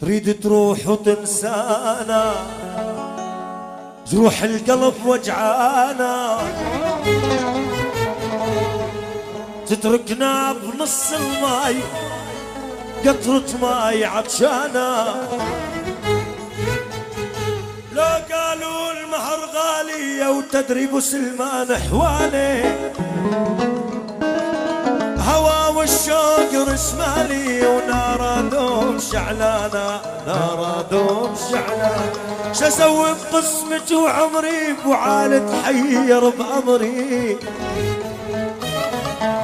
تريد تروح وتنسانا، جروح القلب وجعانا، تتركنا بنص الماي قطرة ماي عطشانا. لو قالوا المهر غالية وتدري بو سلمان حوالي، هوا والشوق رسمالي ونارا دوم شعلانة، نارا دوم شعلانة. شسوي بقسمتي وعمري بوعالة حير بأمري،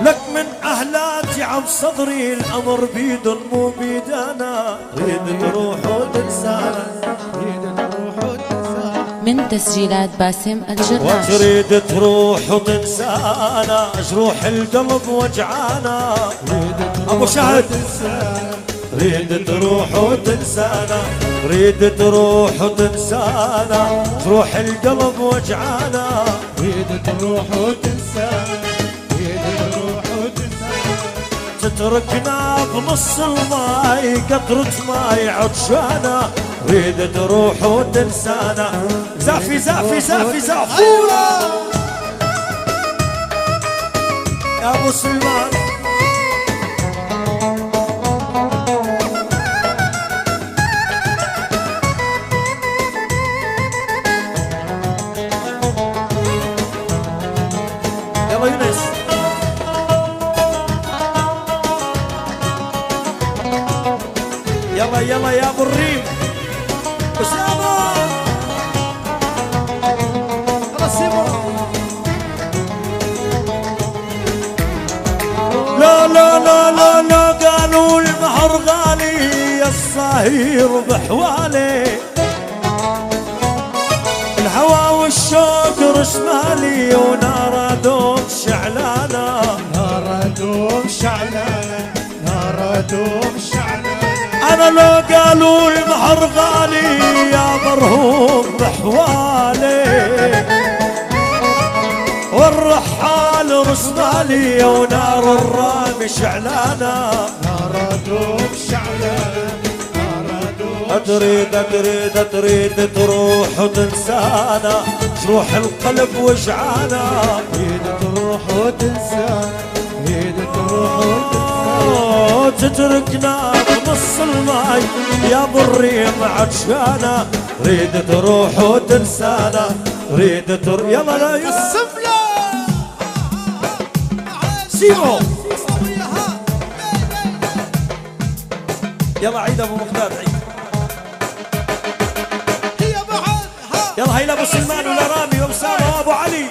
لك من أهلاتي عم صدري الأمر بيدن مو بيدانا. تريد تروح وتنسانا، تريد تروح وتنسانا، من تسجيلات باسم الجراش. وتريد تروح وتنسانا، جروح القلب وجعانا. أبو شهد تريد تروح وتنسانا، تريد تروح وتنسانا، جروح القلب وجعانا. تريد تروح وتنسانا، تتركنا بنص الماي قطرة ماي عطشانا. ريد تروح وتنسانا، زافي زافي زافي زافي يا ابو سلمان. يلا يونس يلا يلا يا ابو الريم اسامه. لا لا لا لا لا قالوا المهر غالي يا الصهير بحوالي، الهوى والشوق رسمالي ونار دوم شعلانة، نار دوم شعلانة، نار دوم شعلانة. أنا لو قالوا المهر غالي يا مرهوب بحوالي، والرحال رسمالي ونار الرامي شعلانة، نار دوم شعلانة، نار دوم. تريد تروح وتنسانا، جروح القلب وجعانا. تريد تروح وتنسانا، تريد تروح وتنسانا، تتركنا بنص الماي يا ابو الريم عطشانا. تريد تروح وتنسانا، تريد يلا لا السفلى سيمو. يلا عيد ابو مقداد عيد. يلا هيلا ابو سلمان ولا رامي واسامه وابو علي.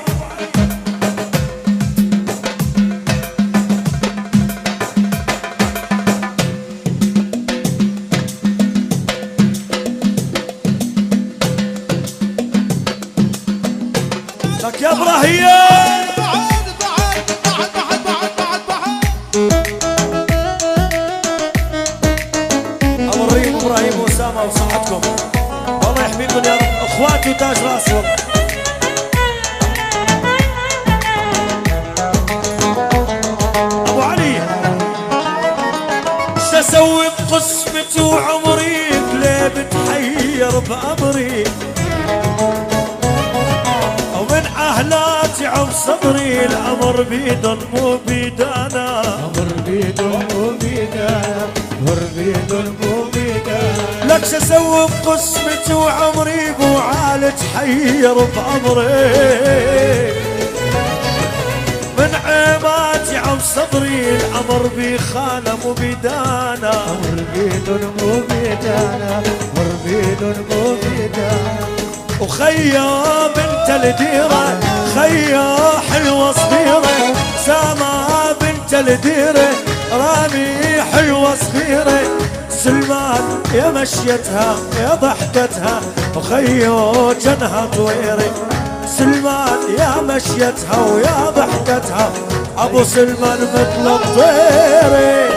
لك يا ابراهيم ابو الريم ابراهيم واسامه وصحتكم، والله يحميكم يا رب، اخواتي وتاج راسي والله. ابو علي شو اسوي بقسمتي وعمري ليه بتحير بامري، ومن اهلاتي عم صدري الامر بيدن مو بيدانا، امر بيدن مو بيدانا، امر بيدن مو بيدانا. لك شو اسوي بقسمتي وعمري بوعالة حير بامري، من عيباتي عم صدري الامر بخانه مو بيدانا. امر بيدن مو بيدانا، امر بيدن مو بيدانا. وخيا بنت الديرة، خيا حلوة صغيرة، سما بنت الديرة، رامي حلوة صغيرة، سلمان يا مشيتها يا ضحكتها، وخيو جنها طويرة، سلمان يا مشيتها ويا ضحكتها، ابو سلمان مثل الطيرة.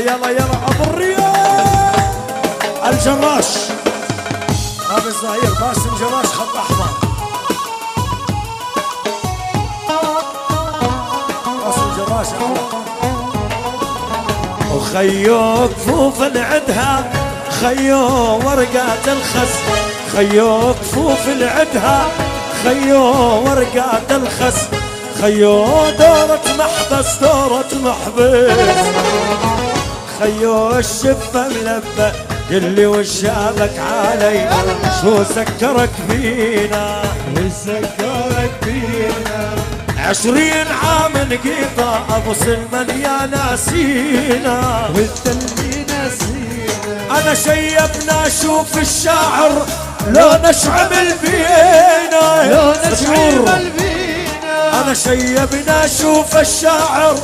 يلا يلا ابو الرياض الجراش ابو الزهير باسم جراش خط احمر باسم جراش وخيو كفوف العدها خيو ورقات الخس خيو كفوف العدها خيو ورقات الخس خيو دورة محبس دورة محبس خيو الشفة ملبة قلي وشابك علي شو سكرك فينا وسكرك فينا 20 عام نقيطة ابو سلمان يا ناسينا وانت اللي ناسينا انا شيبنا اشوف الشاعر لو نشعمل فينا لو نشعمل فينا انا شيبنا اشوف الشاعر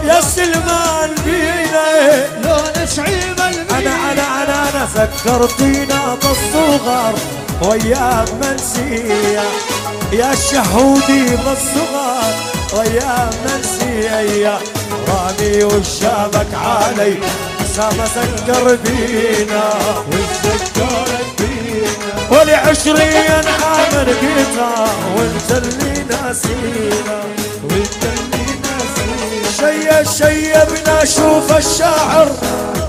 يا سلمان بينا لو نشعمل فينا انا ذكرتينا بالصغر وايام منسيه يا شهودي بالصغر وايام منسيه رامي والشابك علي سما ذكر بينا وتذكرك فينا ولي 20 عام لقيتها وانت اللي ناسينا وانت اللي ناسينا شيبنا شوف الشاعر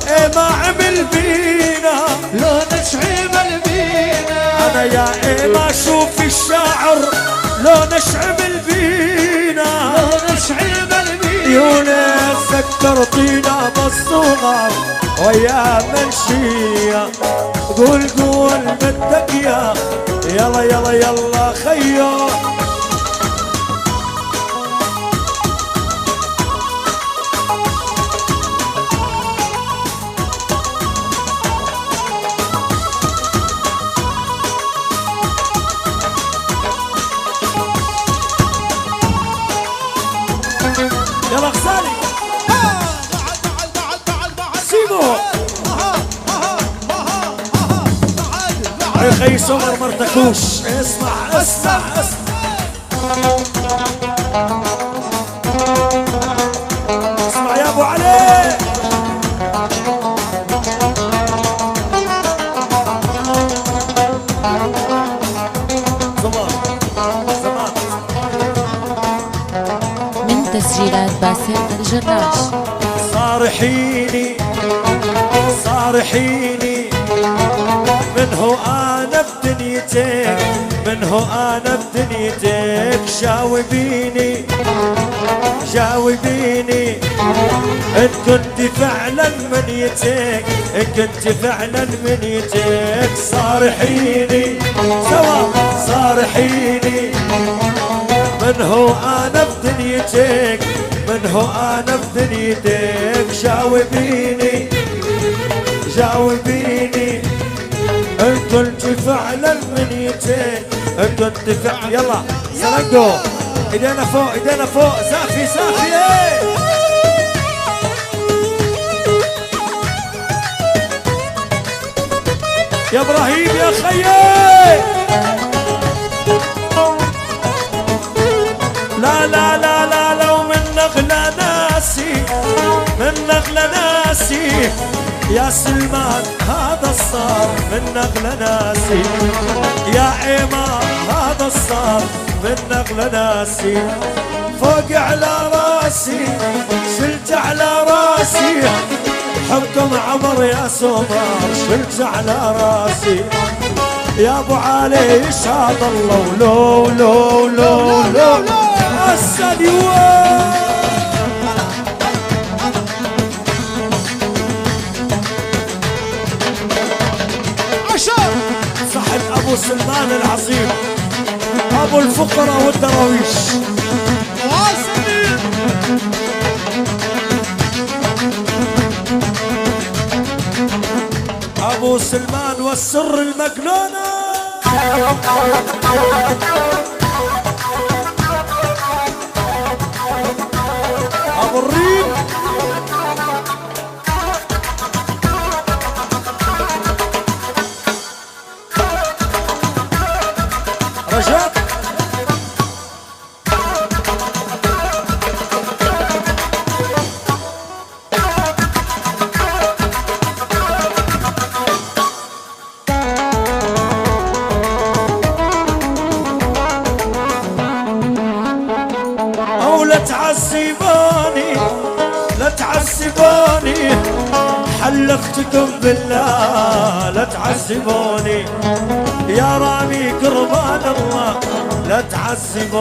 ايه ما عمل بينا لو نشعمل بينا انا يا ايه ما شوف الشاعر لو نشعمل بينا لو نشعمل بينا يونس ذكرتينا بالصغر ويا منشية قول قول بدك يا يلا يلا يلا خيو يلا غسالي سيبو يا خي صغر مرتكوش اسمع اسمع اسمع يا ابو علي زمان من تسجيلات باسم الجراش. صارحيني صارحيني من هو انا بدنيتك من هو انا بدنيتك جاوبيني جاوبيني ان كنت فعلا منيتك ان كنت فعلا منيتك صارحيني سوا صارحيني من هو انا بدنيتك من هو انا بدنيتك جاوبيني جاوبيني ان كنت فعلا منيتك ان كنت فعلا يلا سلقوا ايدينا فوق ايدينا فوق سافي سافي يا ابراهيم يا خيي لا لا لا لا لو من نغلى ناسي من نغلى ناسي يا سلمان هذا الصار من نغلى ناسي يا إمام هذا الصار من نغلى ناسي فوق على راسي شلت على راسي حكم عمر يا سمر شلت على راسي يا ابو علي يشهد الله لو لو لو لو السلوى صاحب ابو سلمان العظيم ابو الفقراء والدراويش ابو سلمان والسر المجنونه ابو الريم رجاء تعذبوني لا تعذبوني حلفتكم بالله لا تعذبوني يا رامي قربان الله لا تعذبوني